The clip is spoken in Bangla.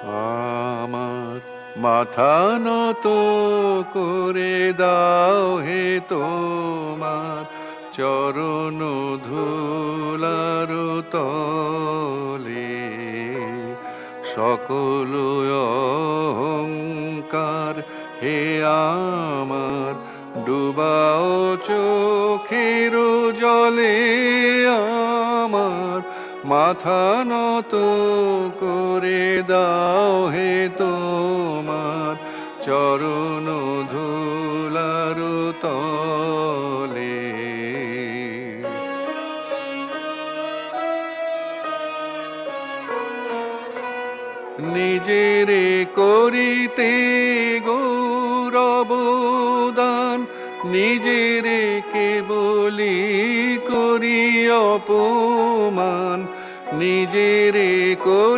আমার মাথা নত করে দাও হে তোমার চরণ ধুলার তলে, সকল অহংকার হে আমার ডুবাও চোখের জলে। আমার মাথা নত করে দাও হে তোমার চরণ ধুলার তলে। নিজেরে করিতে গৌরবদান, নিজেরে কেবলি করি অপমান, নিজেরে করি